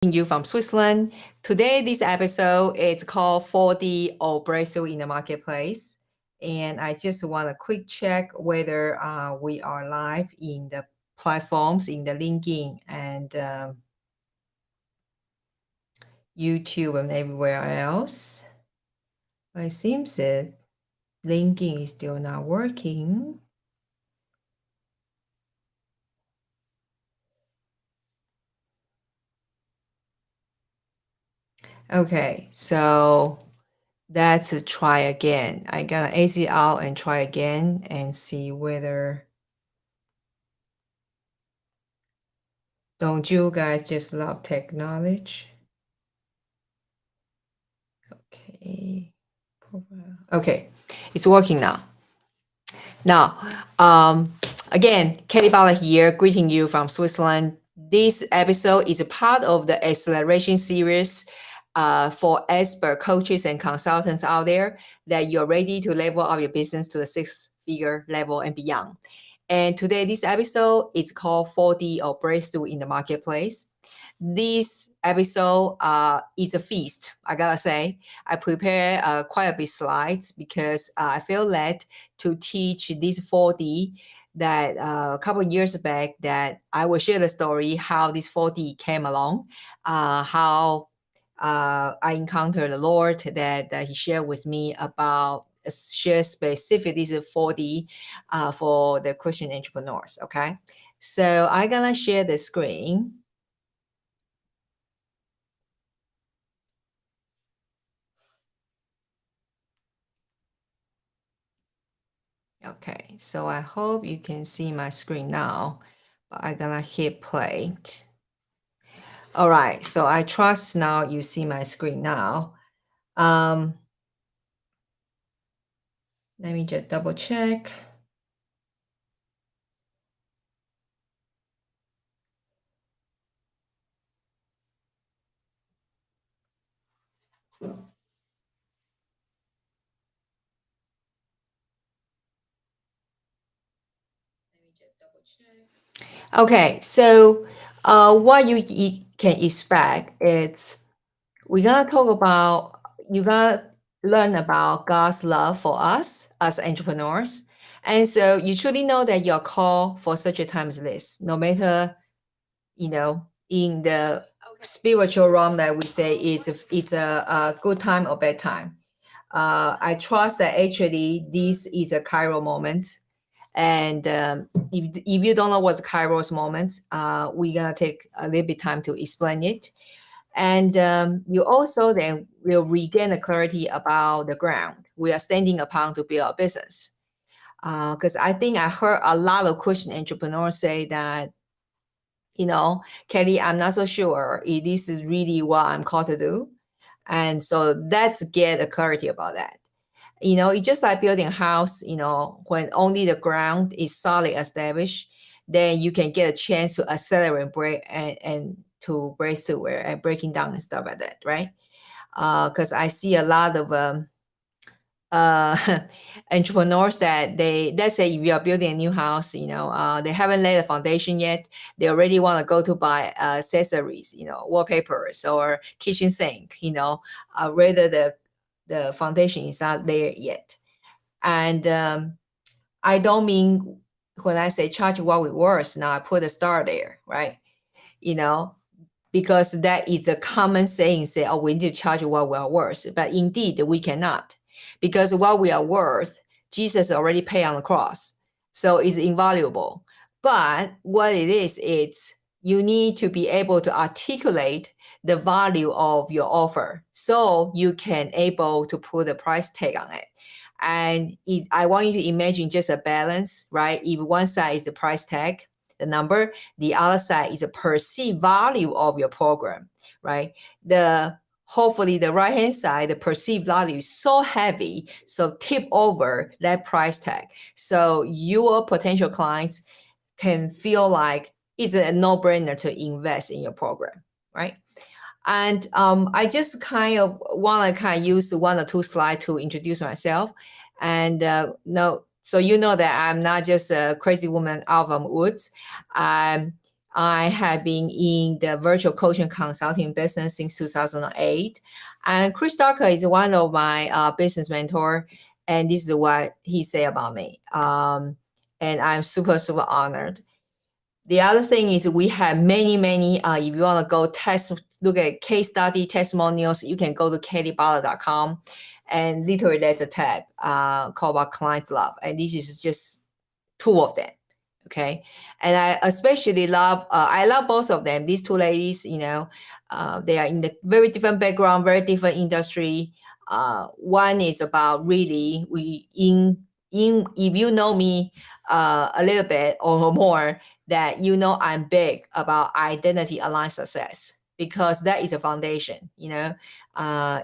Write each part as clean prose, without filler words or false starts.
You from Switzerland. Today, this episode is called 4D or Breakthrough in the Marketplace. And I just want a quick check whether we are live in the platforms, in the LinkedIn and YouTube and everywhere else. But it seems that LinkedIn is still not working. Okay, so let's try again. I gotta exit out and try again and see whether. Don't you guys just love technology? Okay. Okay, it's working now. Now, again, Kelly Bala here, greeting you from Switzerland. This episode is a part of the acceleration series for expert coaches and consultants out there that you're ready to level up your business to the six-figure level and beyond. And today, this episode is called 4D or Breakthrough in the Marketplace. This episode is a feast, I gotta say. I prepare quite a bit slides because I feel led to teach this 4D that a couple of years back that I will share the story how this 4D came along, how I encountered the Lord that He shared with me about share specific this 4D for the Christian entrepreneurs. Okay, so I'm gonna share the screen. Okay, so I hope you can see my screen now, but I'm gonna hit play. All right, so I trust now you see my screen now. Let me just double check. Okay, so what you can expect is we're gonna talk about you gotta learn about God's love for us as entrepreneurs, and so you truly know that you're called for such a time as this. No matter in the spiritual realm that we say it's a good time or bad time. I trust that actually this is a Kairos moment. And if you don't know what's Kairos moment, we're gonna take a little bit time to explain it. And you also then will regain the clarity about the ground we are standing upon to build our business. Because I think I heard a lot of Christian entrepreneurs say that, Kelly, I'm not so sure if this is really what I'm called to do. And so let's get a clarity about that. It's just like building a house, when only the ground is solid established, then you can get a chance to accelerate and break and to break through and breaking down and stuff like that, right? Because I see a lot of entrepreneurs that let's say if you are building a new house, they haven't laid a foundation yet, they already want to go to buy accessories, wallpapers or kitchen sink, rather the foundation is not there yet. And I don't mean when I say charge what we worth, now I put a star there, right? Because that is a common saying, say, oh, we need to charge what we are worth. But indeed, we cannot. Because what we are worth, Jesus already paid on the cross. So it's invaluable. But what it is, it's you need to be able to articulate the value of your offer so you can able to put a price tag on it. And I want you to imagine just a balance, right? If one side is the price tag, the number, the other side is a perceived value of your program, right? Hopefully the right hand side, the perceived value is so heavy, so tip over that price tag. So your potential clients can feel like it's a no-brainer to invest in your program, right? And I just kind of want to use one or two slides to introduce myself. And so you know that I'm not just a crazy woman out of the woods. I have been in the virtual coaching consulting business since 2008. And Chris Ducker is one of my business mentor. And this is what he said about me. And I'm super, super honored. The other thing is we have many, if you want to go look at case study testimonials, you can go to katieballer.com. And literally there's a tab called about client love. And this is just two of them. Okay. And I especially I love both of them. These two ladies, they are in the very different background, very different industry. One is about really if you know me a little bit or more, that I'm big about identity aligned success, because that is a foundation. If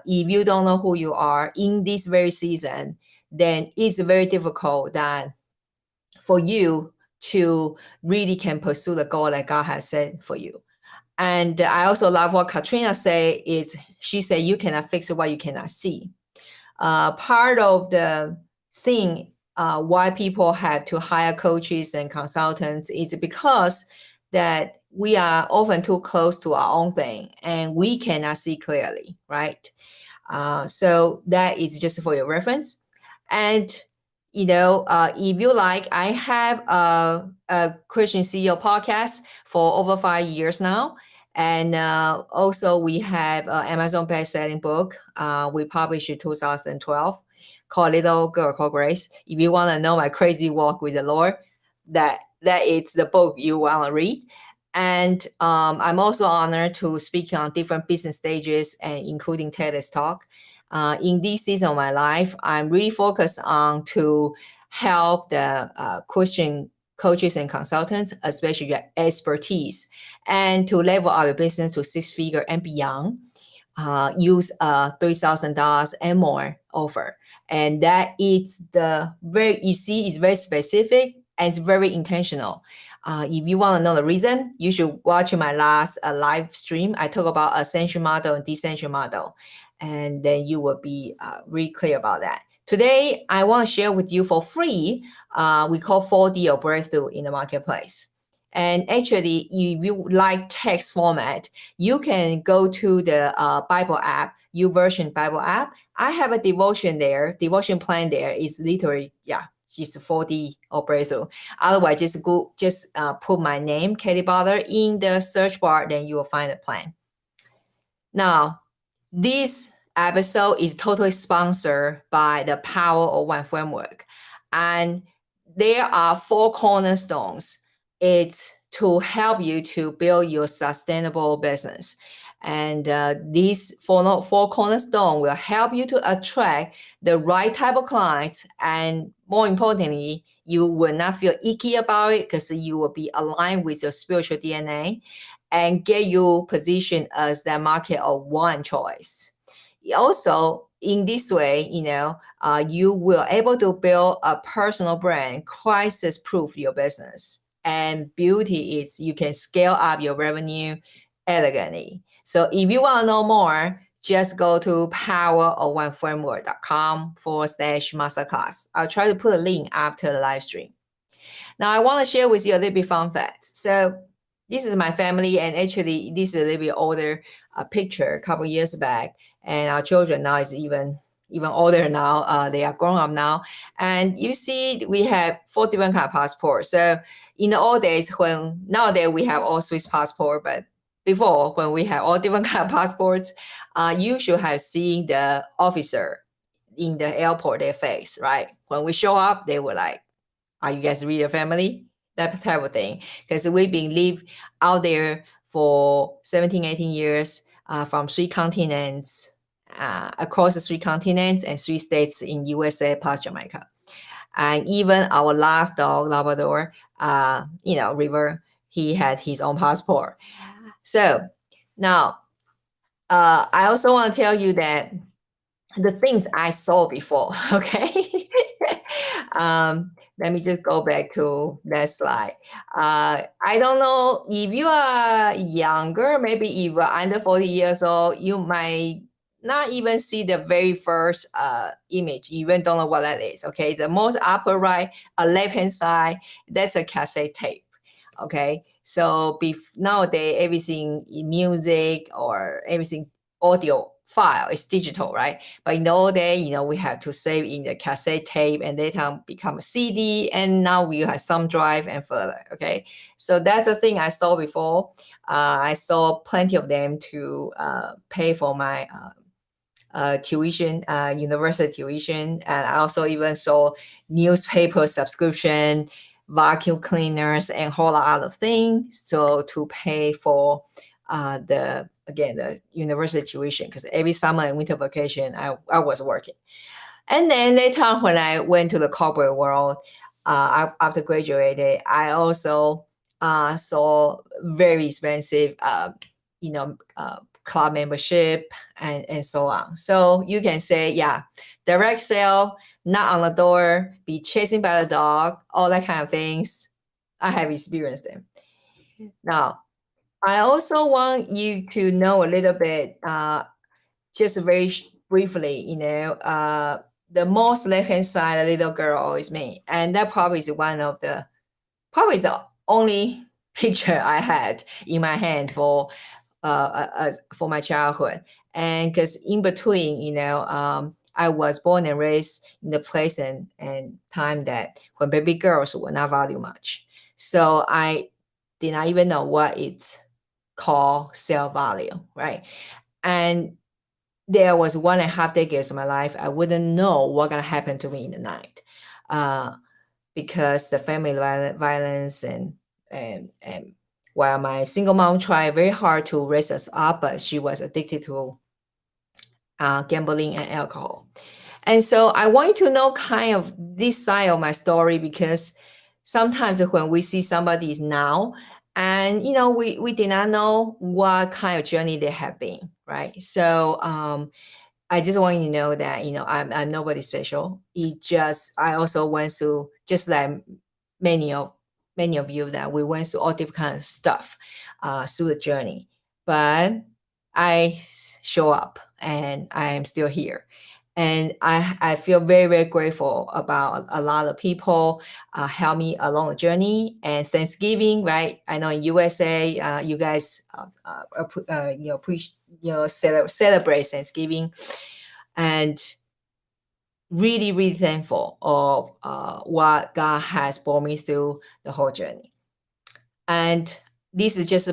you don't know who you are in this very season, then it's very difficult that for you to really can pursue the goal that God has set for you. And I also love what Katrina said. She said you cannot fix what you cannot see. Part of the thing why people have to hire coaches and consultants is because that we are often too close to our own thing and we cannot see clearly, right? So that is just for your reference. And if you like, I have a Christian CEO podcast for over 5 years now. And also we have an Amazon best-selling book we published in 2012 called Little Girl Called Grace. If you want to know my crazy walk with the Lord, that is the book you want to read. And I'm also honored to speak on different business stages, and including TEDx Talk. In this season of my life, I'm really focused on to help the Christian coaches and consultants, especially your expertise, and to level up your business to 6-figure and beyond. Use a $3,000 and more offer. And that is it's very specific and it's very intentional. If you want to know the reason, you should watch my last live stream. I talk about ascension model and descension model, and then you will be really clear about that. Today, I want to share with you for free, we call 4D or breakthrough in the marketplace. And actually, if you like text format, you can go to the Bible app, YouVersion Bible app. I have a devotion there. Devotion plan there is literally, just 4D or breakthrough. Otherwise, just put my name, Katie Butler, in the search bar, then you will find the plan. Now, this episode is totally sponsored by the Power of One framework. And there are 4 cornerstones. It's to help you to build your sustainable business. And these 4 cornerstones will help you to attract the right type of clients. And more importantly, you will not feel icky about it because you will be aligned with your spiritual DNA and get you positioned as the market of one choice. Also, in this way, you will able to build a personal brand, crisis-proof your business. And beauty is you can scale up your revenue elegantly. So if you want to know more, just go to powerofoneframework.com/masterclass. I'll try to put a link after the live stream. Now, I want to share with you a little bit fun facts. So this is my family, and actually this is a little bit older picture a couple years back. And our children now is even older now. They are grown up now. And you see we have 4 different kind of passports. So in the old days, nowadays we have all Swiss passport, but before, when we have all different kind of passports, you should have seen the officer in the airport, their face, right? When we show up, they were like, are you guys really a family? That type of thing. Because we've been live out there for 17, 18 years from 3 continents, across the 3 continents and 3 states in USA plus Jamaica. And even our last dog, Labrador, River, he had his own passport. So now, I also want to tell you that the things I saw before, okay? Let me just go back to that slide. I don't know if you are younger, maybe if you're under 40 years old, you might not even see the very first image. You even don't know what that is, okay? The most upper right, left-hand side, that's a cassette tape, okay? So nowadays, everything in music or everything audio file is digital, right? But in the old day, we have to save in the cassette tape and later become a CD. And now we have some drive and further. Okay. So that's the thing I saw before. I saw plenty of them to pay for my tuition, university tuition. And I also even saw newspaper subscription, vacuum cleaners, and whole lot of things. So to pay for the university tuition, because every summer and winter vacation, I was working. And then later on, when I went to the corporate world, after graduated, I also saw very expensive, club membership and so on. So you can say, yeah, direct sale, knock on the door, be chasing by the dog, all that kind of things. I have experienced them. Now, I also want you to know a little bit, just very briefly, the most left-hand side, a little girl is me. And that probably is probably the only picture I had in my hand for my childhood. And because in between, I was born and raised in the place and time that when baby girls were not valued much. So I did not even know what it's called self-value, right? And there was 1.5 decades of my life, I wouldn't know what gonna happen to me in the night, because the family violence and while my single mom tried very hard to raise us up, but she was addicted to gambling and alcohol. And so I want you to know kind of this side of my story, because sometimes when we see somebody is now, and we did not know what kind of journey they have been, right? So I just want you to know that I'm nobody special. I also went through, just like many of you, that we went through all different kind of stuff through the journey. But I show up and I am still here. And I feel very, very grateful about a lot of people help me along the journey. And Thanksgiving, right? I know in USA, you guys, celebrate Thanksgiving, and really, really thankful of what God has brought me through the whole journey. And this is just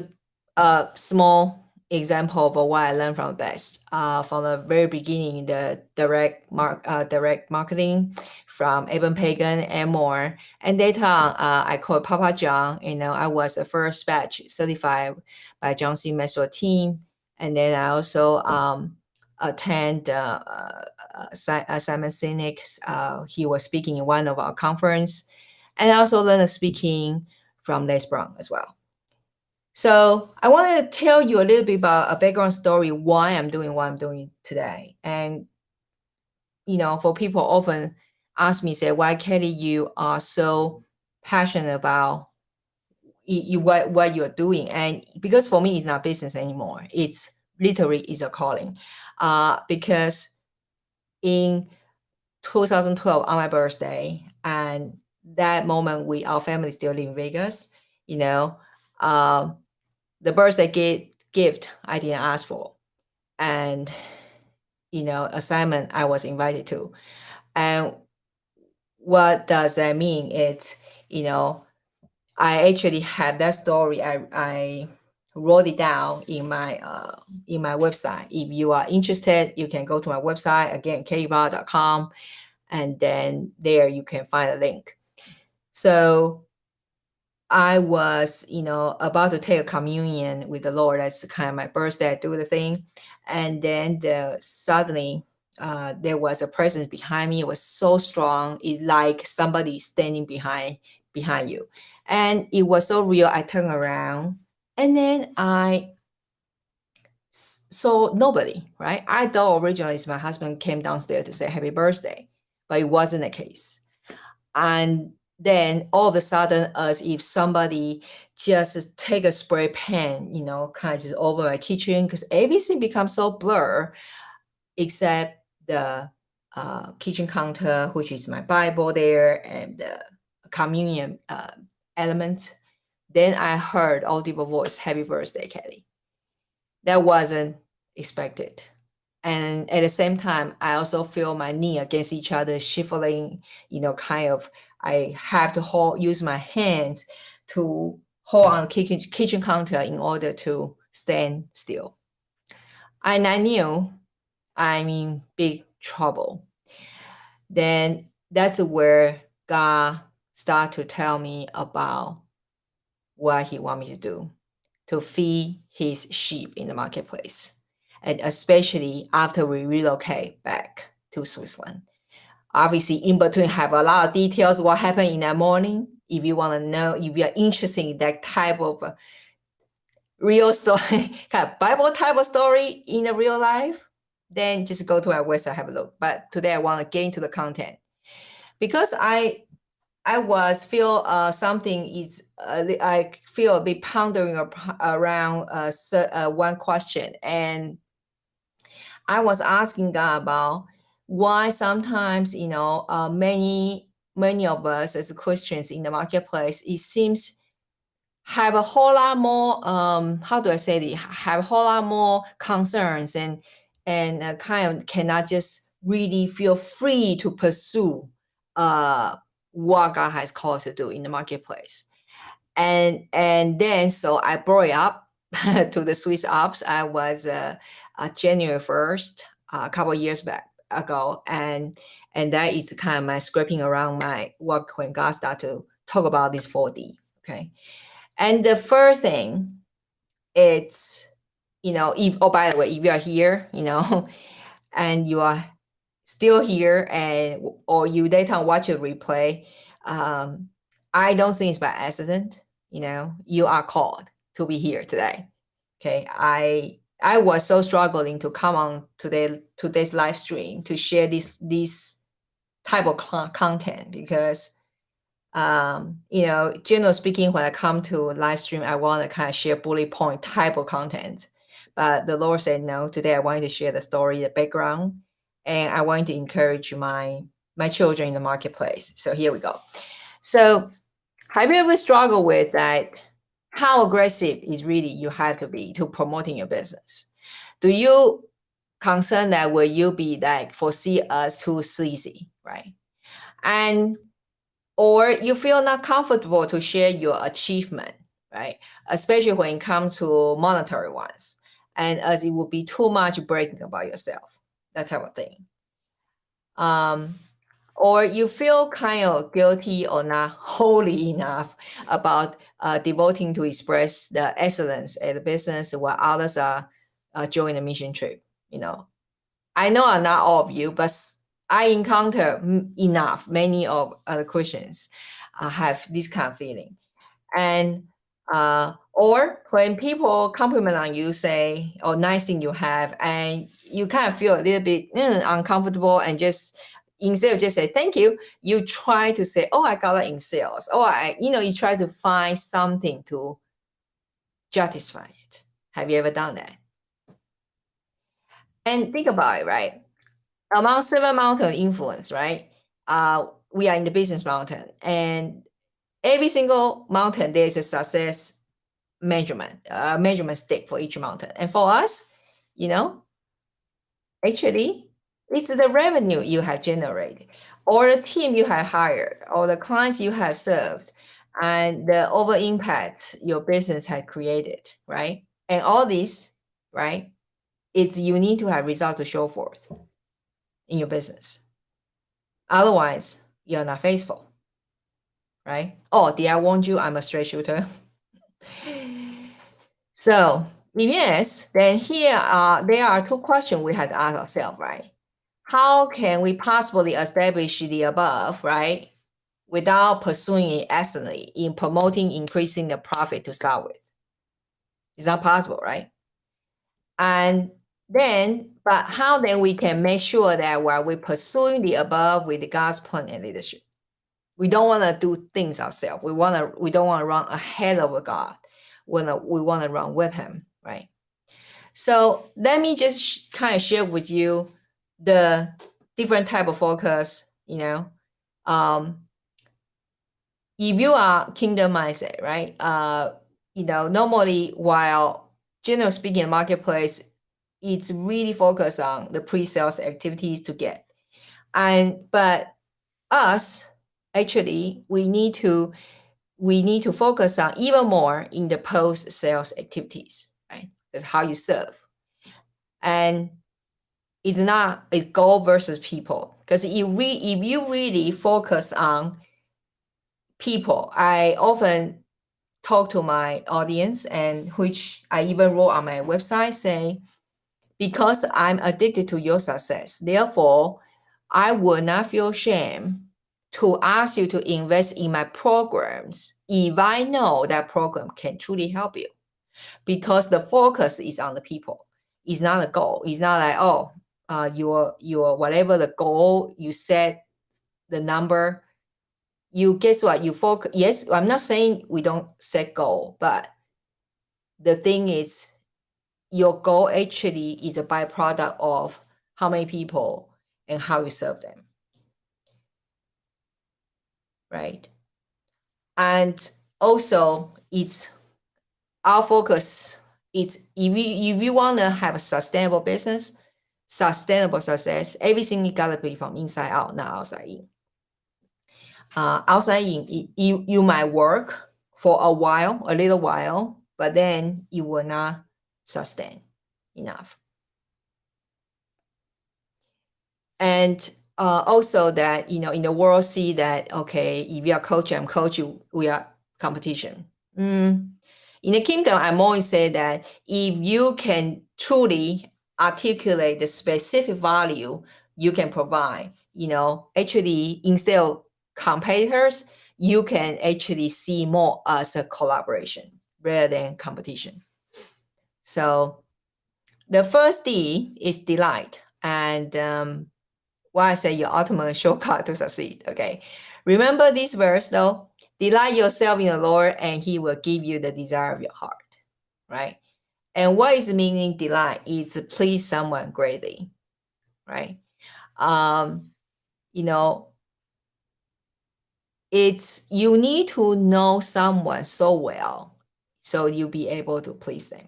a small example of what I learned from best. From the very beginning, the direct marketing from Eben Pagan and more. And later on, I called Papa John. I was the first batch certified by John C. Maxwell team. And then I also attend Simon Sinek's. He was speaking in one of our conference. And I also learned speaking from Les Brown as well. So I want to tell you a little bit about a background story why I'm doing what I'm doing today. And for people often ask me, say, why Kelly, you are so passionate about what you're doing? And because for me, it's not business anymore. It's literally is a calling. Because in 2012 on my birthday, and that moment our family still live in Vegas, the birthday gift I didn't ask for, and assignment I was invited to. And what does that mean? It's I actually have that story. I wrote it down in my website. If you are interested, you can go to my website, again, kbar.com, and then there you can find a link. So I was, about to take a communion with the Lord. That's kind of my birthday. I do the thing. And then suddenly there was a presence behind me. It was so strong. It like somebody standing behind you. And it was so real. I turned around and then I saw nobody, right? I thought originally my husband came downstairs to say happy birthday, but it wasn't the case. And then all of a sudden, as if somebody just take a spray pen, kind of just over my kitchen, because everything becomes so blur, except the kitchen counter, which is my Bible there, and the communion element then I heard audible voice, "Happy birthday, Kelly." That wasn't expected. And at the same time, I also feel my knee against each other, shivering, kind of, I have to use my hands to hold on the kitchen counter in order to stand still. And I knew I'm in big trouble. Then that's where God started to tell me about what he want me to do to feed his sheep in the marketplace. And especially after we relocate back to Switzerland. Obviously, in between have a lot of details what happened in that morning. If you want to know, if you're interested in that type of real story, kind of Bible type of story in the real life, then just go to our website, have a look. But today I want to get into the content because I feel something is I feel a bit pondering around one question, and I was asking God about why sometimes many of us as Christians in the marketplace, it seems have a whole lot more how do I say it, have a whole lot more concerns and kind of cannot just really feel free to pursue what God has called to do in the marketplace. And then so I brought it up to the Swiss Alps. I was January 1st, a couple of years ago, and that is kind of my scraping around my work when God started to talk about this 4D. Okay. And the first thing, it's, if, oh, by the way, if you are here, and you are still here or you later watch a replay, I don't think it's by accident. You are called to be here today. Okay. I was so struggling to come on today's live stream to share this type of content because generally speaking, when I come to live stream, I want to kind of share bullet point type of content. But the Lord said, no, today I want to share the story, the background, and I want to encourage my children in the marketplace. So here we go. So have you ever struggled with that? How aggressive is really you have to be to promoting your business? Do you concern that will you be like foresee us too sleazy, right? And or you feel not comfortable to share your achievement, right? Especially when it comes to monetary ones, and as it would be too much bragging about yourself, that type of thing. Or you feel kind of guilty or not holy enough about devoting to express the excellence at the business while others are joining a mission trip. I know not all of you, but I encounter many of other Christians have this kind of feeling. And or when people compliment on you, say, oh, nice thing you have, and you kind of feel a little bit uncomfortable and just instead of just say thank you, you try to say, oh, I got that in sales. Or you try to find something to justify it. Have you ever done that? And think about it, right? Among 7 mountain of influence, right? We are in the business mountain, and every single mountain there is a success measurement stick for each mountain. And for us, actually, it's the revenue you have generated, or the team you have hired, or the clients you have served, and the over impact your business has created, right? And all this, right? It's you need to have results to show forth in your business. Otherwise, you're not faithful, right? Oh, did I warn you I'm a straight shooter? So if yes, then here there are 2 questions we have to ask ourselves, right? How can we possibly establish the above, right, without pursuing it excellently in promoting increasing the profit to start with? It's not possible, right? And then, but how then we can make sure that while we're pursuing the above with God's plan and leadership, we don't want to do things ourselves. We don't want to run ahead of God. We want to run with Him, right? So let me just kind of share with you the different type of focus. if you are kingdom mindset, right? Normally, while generally speaking, marketplace, it's really focused on the pre-sales activities to get, but us actually we need to focus on even more in the post-sales activities, right? That's how you serve, and it's not a goal versus people, because if you really focus on people, I often talk to my audience, and which I even wrote on my website, saying, because I'm addicted to your success, therefore I will not feel shame to ask you to invest in my programs if I know that program can truly help you, because the focus is on the people. It's not a goal. It's not like, oh, your whatever the goal you set, the number, you guess what, you focus. Yes, I'm not saying we don't set goal, but the thing is, your goal actually is a byproduct of how many people and how you serve them, right? And also, it's our focus. It's if you want to have a sustainable business, sustainable success, everything you gotta be from inside out, not outside in. Outside in, you might work for a while, a little while, but then you will not sustain enough. And also that, in the world, see that, okay, if you are coach, I'm coach, we are competition. In the kingdom, I'm always say that if you can truly articulate the specific value you can provide, actually, instead of competitors, you can actually see more as a collaboration rather than competition. So the first D is delight. And why I say your ultimate shortcut to succeed. Okay. Remember this verse though. Delight yourself in the Lord, and He will give you the desire of your heart. Right. And what is meaning delight? Is to please someone greatly. Right. You know, it's you need to know someone so well so you'll be able to please them.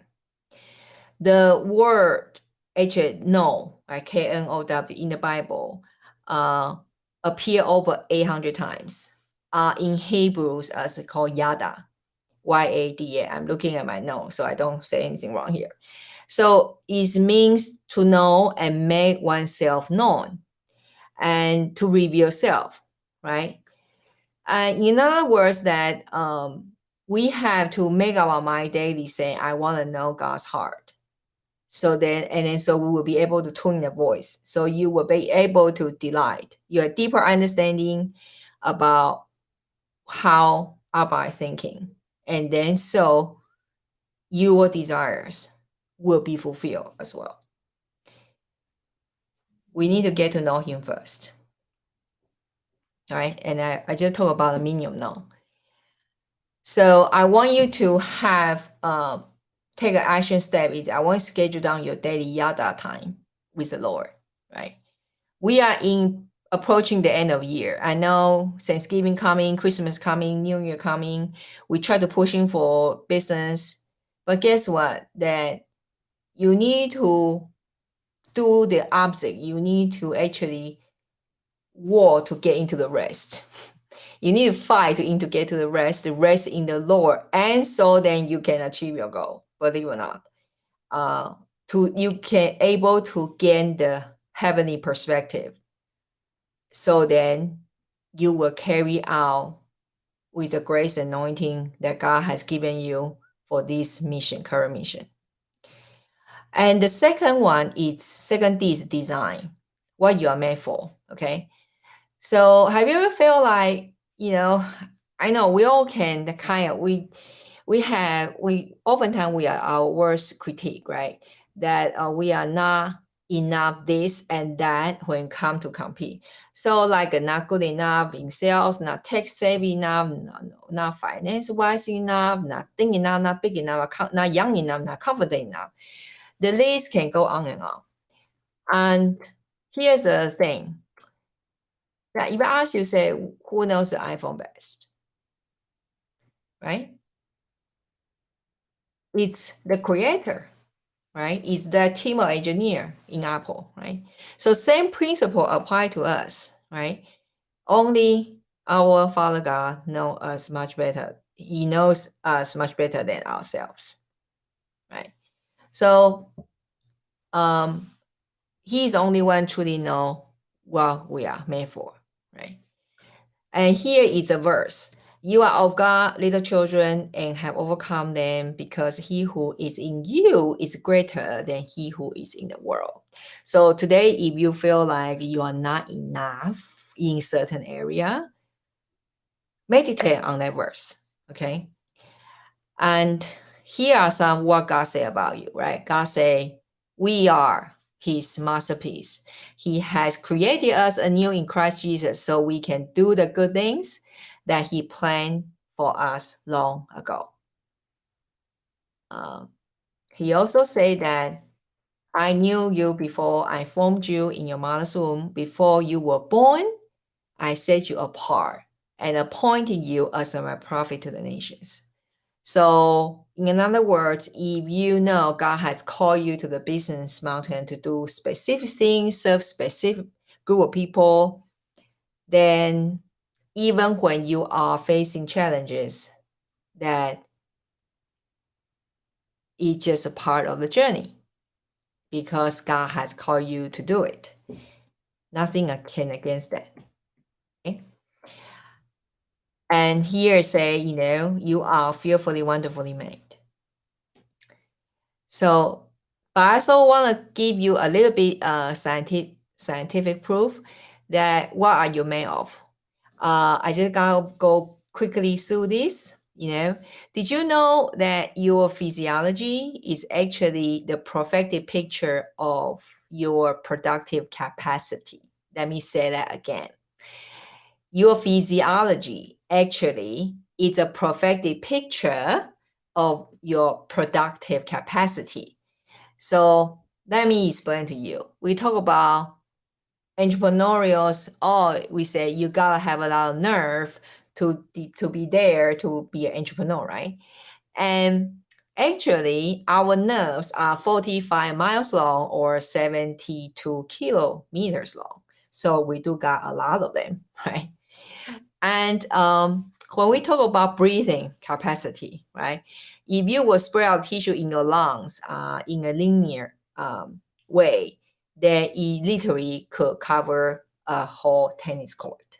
The word know, right, K-N-O-W, in the Bible appear over 800 times. In Hebrews, as it's called yada, Y-A-D-A. I'm looking at my notes, so I don't say anything wrong here. So it means to know and make oneself known and to reveal self, right? And in other words, that we have to make our mind daily saying, I want to know God's heart. So we will be able to tune the voice. So you will be able to delight your deeper understanding about how Abba is thinking. And then so your desires will be fulfilled as well. We need to get to know him first. All right. And I just talked about the meaning of know. So I want you to have take an action step is I want to schedule down your daily yada time with the Lord, right? We are approaching the end of year. I know Thanksgiving coming, Christmas coming, New Year coming. We try to pushing for business, but guess what? That you need to do the opposite. You need to actually war to get into the rest. You need to fight to get to the rest in the Lord, and so then you can achieve your goal. Believe it or not, you can able to gain the heavenly perspective. So then you will carry out with the grace anointing that God has given you for this mission, current mission. And the second D is design, what you are meant for. Okay. So have you ever felt like, I know we all can we oftentimes we are our worst critique, right? That we are not enough this and that when come to compete. So like not good enough in sales, not tech savvy enough, not finance wise enough, not thin enough, not big enough, not young enough, not confident enough. The list can go on and on. And here's the thing. That if I ask you, say, who knows the iPhone best? right? It's the creator, right? It's the team of engineer in Apple, right? So same principle apply to us, right? Only our Father God knows us much better. He knows us much better than ourselves, right? So he's the only one truly know what we are made for, right? And here is a verse. You are of God, little children, and have overcome them, because he who is in you is greater than he who is in the world. So today, if you feel like you are not enough in certain area, meditate on that verse, okay? And here are some what God say about you, right? God say, we are his masterpiece. He has created us anew in Christ Jesus so we can do the good things that he planned for us long ago. He also said that I knew you before I formed you in your mother's womb. Before you were born, I set you apart and appointed you as my prophet to the nations. So, in other words, if you know God has called you to the business mountain to do specific things, serve specific group of people, then even when you are facing challenges, that it's just a part of the journey because God has called you to do it. Nothing can against that. Okay? And here say, you are fearfully, wonderfully made. So, but I also want to give you a little bit scientific proof that what are you made of. I just gotta go quickly through this. Did you know that your physiology is actually the prophetic picture of your productive capacity? Let me say that again. Your physiology actually is a prophetic picture of your productive capacity. So let me explain to you. We talk about entrepreneurials, we say you gotta have a lot of nerve to be there to be an entrepreneur, right? And actually, our nerves are 45 miles long or 72 kilometers long. So we do got a lot of them, right? And when we talk about breathing capacity, right? If you will spread out tissue in your lungs in a linear way, then it literally could cover a whole tennis court.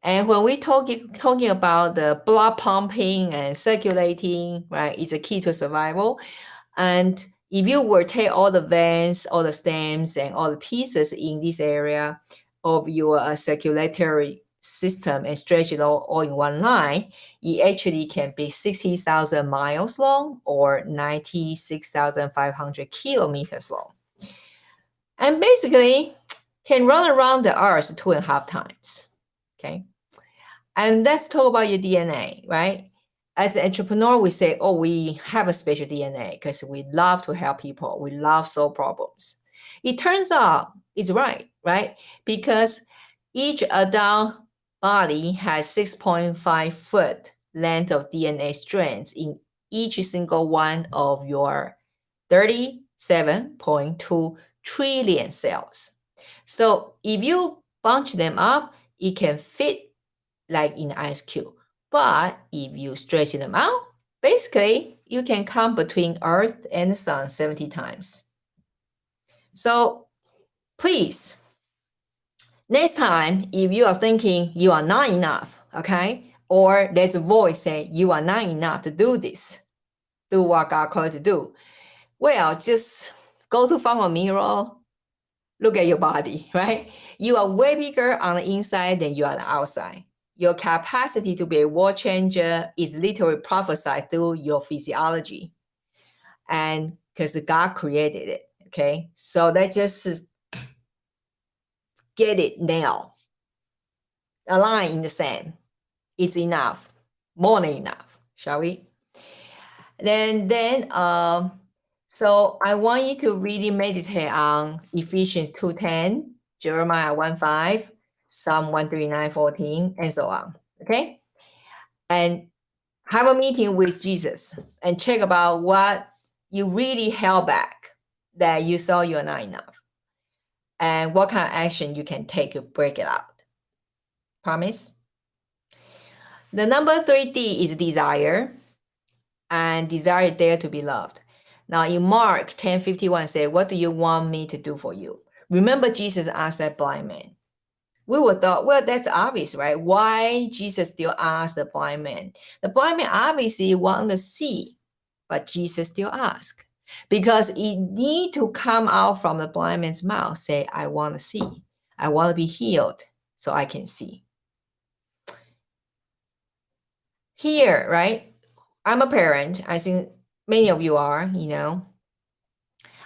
And when we talking about the blood pumping and circulating, right, is a key to survival. And if you were take all the veins, all the stems, and all the pieces in this area of your circulatory system and stretch it all in one line, it actually can be 60,000 miles long or 96,500 kilometers long. And basically can run around the earth 2.5 times, okay? And let's talk about your DNA, right? As an entrepreneur, we say, we have a special DNA because we love to help people. We love solve problems. It turns out it's right? Because each adult body has 6.5 foot length of DNA strands in each single one of your 37.2 trillion cells. So if you bunch them up, it can fit like in ice cube. But if you stretch them out, basically you can come between Earth and the Sun 70 times. So please, next time, if you are thinking you are not enough, okay, or there's a voice saying you are not enough to do this, do what God called you to do, well, just go to front of a mirror, look at your body, right? You are way bigger on the inside than you are on the outside. Your capacity to be a world changer is literally prophesied through your physiology. And because God created it, okay? So let's just get it now. A line in the sand. It's enough. More than enough, shall we? So I want you to really meditate on Ephesians 2:10, Jeremiah 1:5, Psalm 139:14, and so on. Okay? And have a meeting with Jesus and check about what you really held back that you thought you're not enough, and what kind of action you can take to break it out. Promise? The number 3D is desire, and desire dare to be loved. Now in Mark 10:51 say, what do you want me to do for you? Remember Jesus asked that blind man. We would thought, well, that's obvious, right? Why Jesus still asked the blind man? The blind man obviously wanted to see, but Jesus still asked. Because it need to come out from the blind man's mouth, say, I want to see. I want to be healed so I can see. Here, right? I'm a parent. I think many of you are,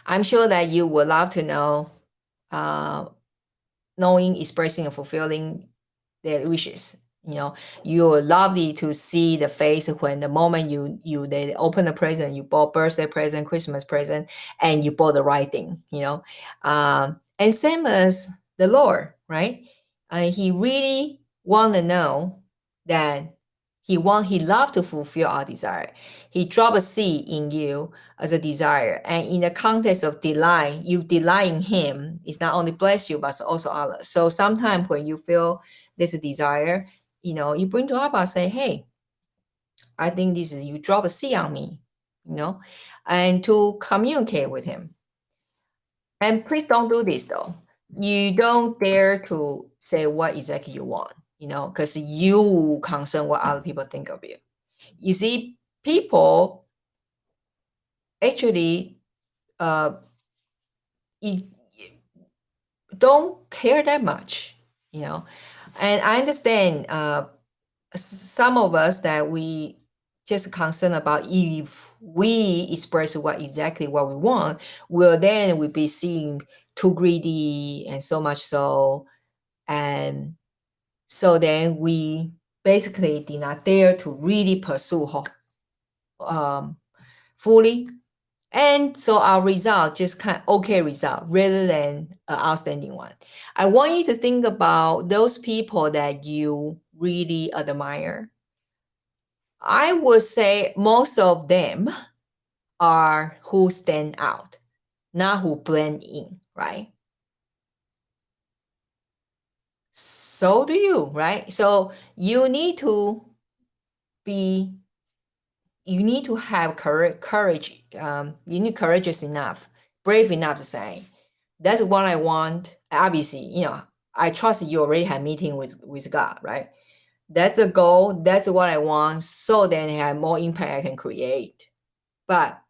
I'm sure that you would love to know, knowing, expressing, and fulfilling their wishes. You're lovely to see the face when the moment they open the present, you bought birthday present, Christmas present, and you bought the right thing. And same as the Lord, right? He really want to know that he love to fulfill our desire. He drop a seed in you as a desire, and in the context of delight, you delight in him. It's not only bless you, but also others. So sometimes when you feel there's a desire, you bring to Abba, say, hey, I think this is, you drop a seed on me, and to communicate with him. And please don't do this though. You don't dare to say what exactly you want, because you concern what other people think of you. You see, people actually don't care that much, and I understand some of us that we just concerned about if we express exactly what we want, well, then we'll be seen too greedy and so much so. And so then we basically did not dare to really pursue fully. And so our result just kind of okay result rather than an outstanding one. I want you to think about those people that you really admire. I would say most of them are who stand out, not who blend in, right? So do you, right? So you need to have courage. You need courageous enough, brave enough to say, that's what I want. Obviously, I trust you already had meeting with God, right? That's the goal. That's what I want. So then I have more impact I can create. But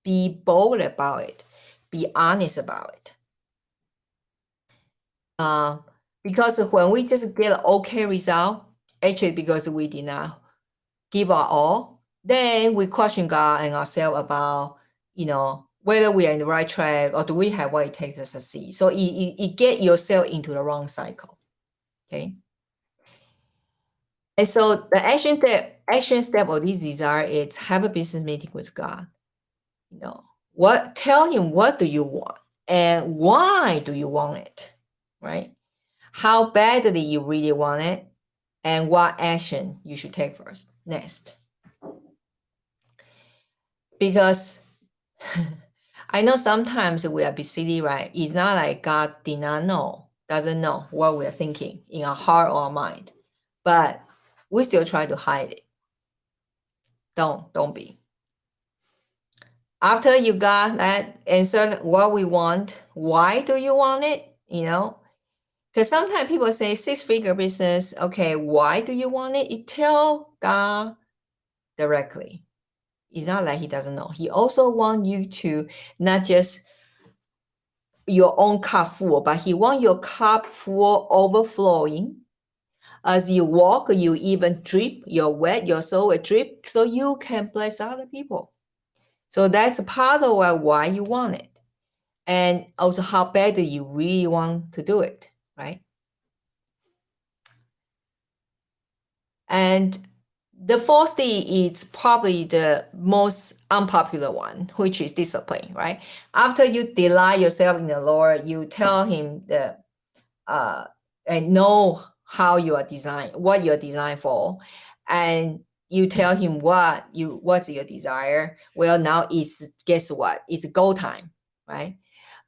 be bold about it. Be honest about it. Because when we just get an okay result, actually because we did not give our all, then we question God and ourselves about, whether we are in the right track or do we have what it takes to succeed. So you get yourself into the wrong cycle. Okay. And so the action step of this desire is have a business meeting with God. Tell him what do you want and why do you want it, right? How badly you really want it and what action you should take next. Because I know sometimes we are busy, right? It's not like God doesn't know what we're thinking in our heart or our mind, but we still try to hide it. Don't be. After you got that answer, what we want, why do you want it? Because sometimes people say 6-figure business, okay, why do you want it? You tell God directly. It's not like he doesn't know. He also wants you to not just your own cup full, but he wants your cup full overflowing. As you walk, you even drip, you're wet, your soul will drip, so you can bless other people. So that's part of why you want it. And also how badly you really want to do it, right? And the fourth thing is probably the most unpopular one, which is discipline, right? After you delight yourself in the Lord, you tell him and know how you are designed, what you're designed for. And you tell him what's your desire. Well, now it's, guess what? It's go time, right?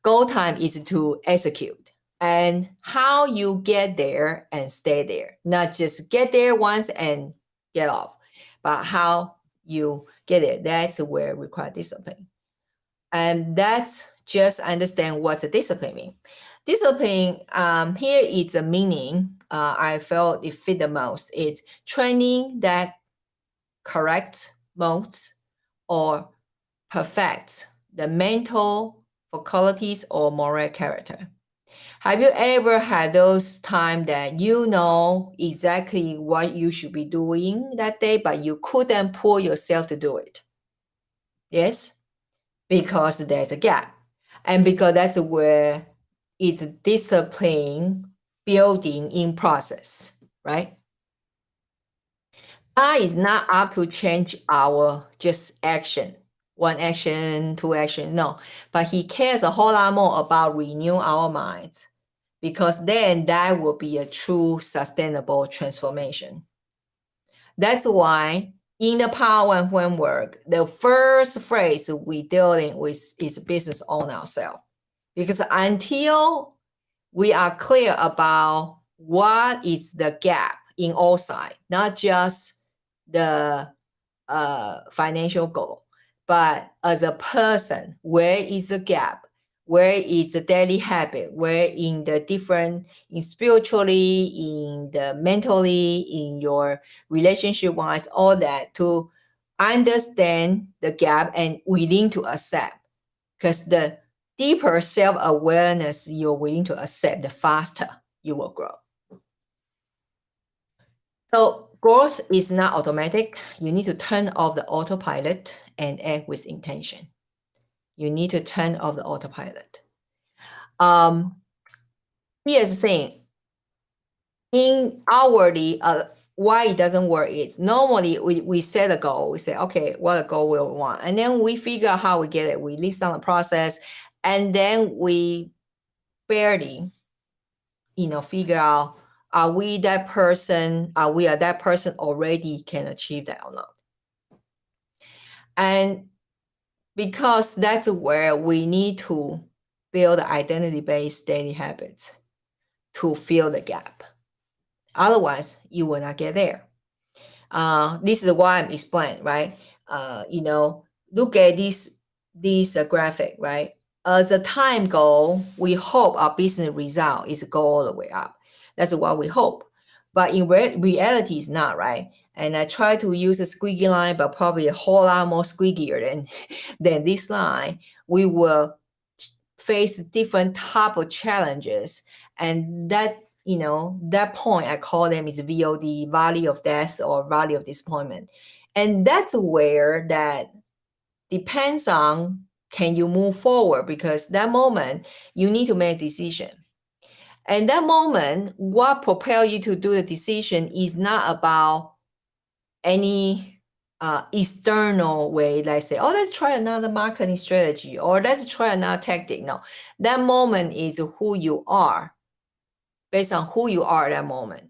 Go time is to execute. And how you get there and stay there, not just get there once and get off, but how you get it. That's where it requires discipline. And that's just understand what's a discipline mean. Discipline, here is a meaning I felt it fit the most. It's training that correct modes or perfect the mental faculties or moral character. Have you ever had those times that you know exactly what you should be doing that day, but you couldn't pull yourself to do it? Yes, because there's a gap. And because that's where it's discipline building in process, right? God is not up to change our just action, one action, two action, no. But he cares a whole lot more about renew our minds, because then that will be a true sustainable transformation. That's why in the Power and Framework, the first phrase we dealing with is business on ourselves. Because until we are clear about what is the gap in all sides, not just the financial goal, but as a person, where is the gap? Where is the daily habit? Where in the different, in spiritually, in the mentally, in your relationship wise, all that, to understand the gap and willing to accept. Because the deeper self-awareness you're willing to accept, the faster you will grow. So growth is not automatic. You need to turn off the autopilot and act with intention. You need to turn off the autopilot. Here's the thing. In hourly, why it doesn't work is normally we set a goal. We say, okay, what a goal we want. And then we figure out how we get it. We list down the process. And then we barely, figure out, are we that person? Are we that person already can achieve that or not? And because that's where we need to build identity-based daily habits to fill the gap. Otherwise, you will not get there. This is why I'm explaining, right? Look at this graphic, right? As a time goal, we hope our business result is go all the way up. That's what we hope. But in reality, it's not, right? And I try to use a squeaky line, but probably a whole lot more squeakier than this line. We will face different type of challenges. And that point I call them is VOD, Valley of Death or Valley of Disappointment. And that's where that depends on, can you move forward? Because that moment you need to make a decision. And that moment, what propel you to do the decision is not about any external way, like say, oh, let's try another marketing strategy or let's try another tactic. No, that moment is who you are, based on who you are at that moment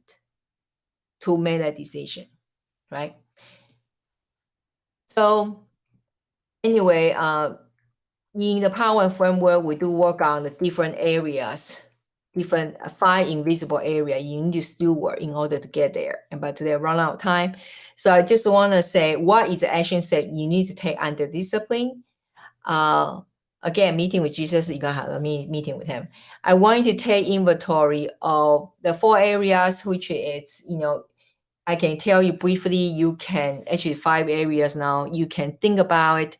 to make that decision, right? So anyway, in the Power Framework, we do work on the different areas, different 5 invisible areas you need to still work in order to get there. And but today run out of time. So I just want to say, what is the action step you need to take under discipline? Again, meeting with Jesus, you're going to have a meeting with him. I want you to take inventory of the 4 areas, which is, I can tell you briefly, you can actually 5 areas now. You can think about it,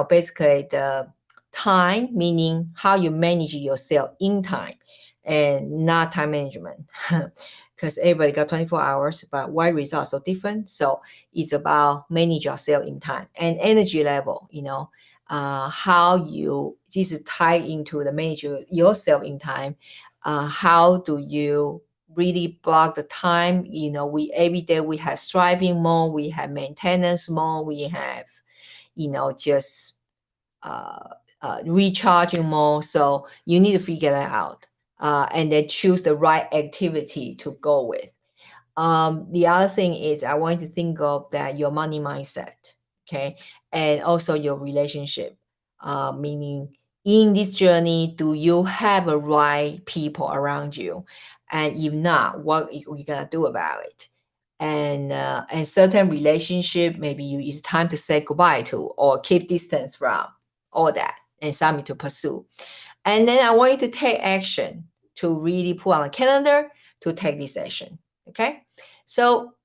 basically the time, meaning how you manage yourself in time and not time management. Because everybody got 24 hours, but why results so different? So it's about manage yourself in time and energy level, how you, this is tied into the manage yourself in time. How do you really block the time? We every day we have striving mode, we have maintenance mode, we have, just recharging mode. So you need to figure that out and then choose the right activity to go with. The other thing is I want you to think of that your money mindset, okay, and also your relationship. Meaning, in this journey, do you have the right people around you? And if not, what are you gonna do about it? And certain relationship, maybe it's time to say goodbye to or keep distance from all that, and something to pursue. And then I want you to take action to really put on a calendar to take this action. Okay. So,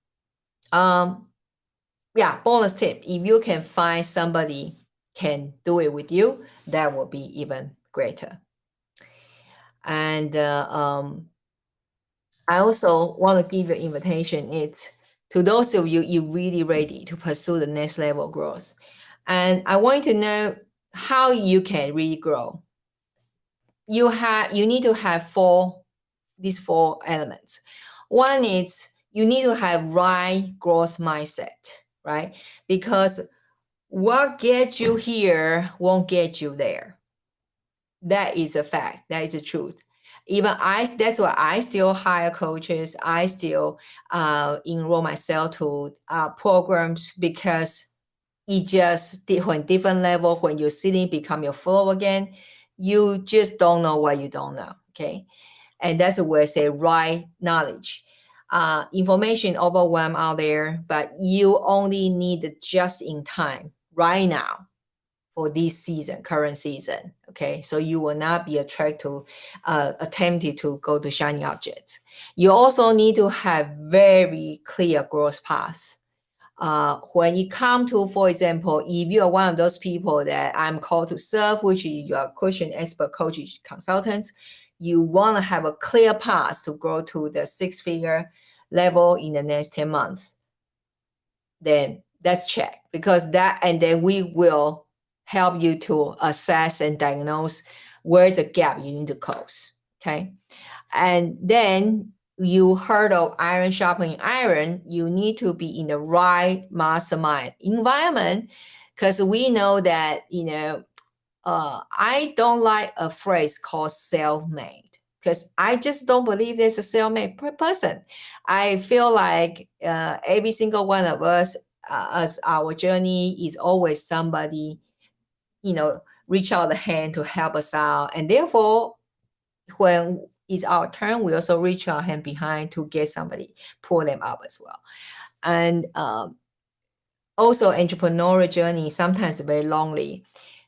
yeah, bonus tip. If you can find somebody can do it with you, that will be even greater. And I also want to give you an invitation. It's to those of you really ready to pursue the next level growth. And I want you to know how you can really grow. You need to have these four elements. One is you need to have right growth mindset, right? Because what gets you here won't get you there. That is a fact. That is the truth. That's why I still hire coaches. I still enroll myself to programs, because it just when different level, when you're sitting, become your flow again. You just don't know what you don't know. Okay. And that's where I say right knowledge. Information overwhelm out there, but you only need just in time right now for this season, current season. Okay, so you will not be attracted to, attempted to go to shiny objects. You also need to have very clear growth path. When it comes to, for example, if you are one of those people that I'm called to serve, which is your question expert coaches consultants, you want to have a clear path to grow to the six-figure level in the next 10 months. Then let's check, because that, and then we will help you to assess and diagnose where's the gap you need to close. Okay. And then you heard of iron sharpening iron, you need to be in the right mastermind environment, because we know that, I don't like a phrase called self-made, because I just don't believe there's a self-made person. I feel like every single one of us, as our journey is always somebody, reach out the hand to help us out. And therefore, when it's our turn, we also reach our hand behind to get somebody, pull them up as well. And also, entrepreneurial journey sometimes very lonely,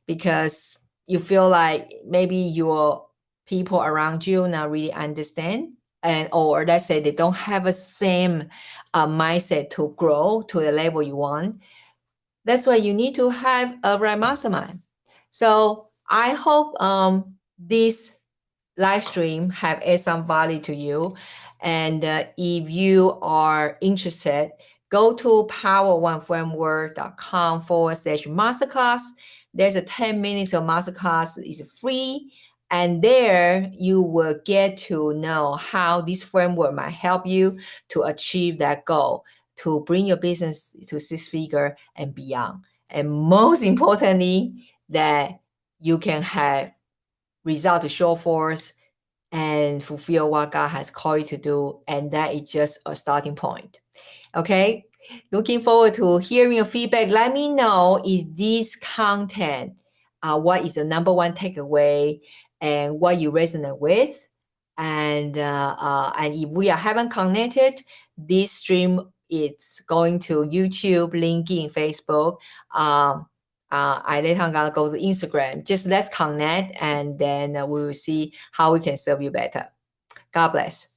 because you feel like maybe your people around you not really understand, and or let's say they don't have a same mindset to grow to the level you want. That's why you need to have a right mastermind. So I hope this live stream have added some value to you. And if you are interested, go to power1framework.com/masterclass. There's a 10 minutes of masterclass. It's free. And there you will get to know how this framework might help you to achieve that goal, to bring your business to six-figure and beyond. And most importantly, that you can have result to show forth and fulfill what God has called you to do. And that is just a starting point. Okay. Looking forward to hearing your feedback. Let me know, is this content, what is the number one takeaway and what you resonate with. And if we haven't connected, this stream is going to YouTube, LinkedIn, Facebook. I later on gonna go to Instagram. Just let's connect, and then we will see how we can serve you better. God bless.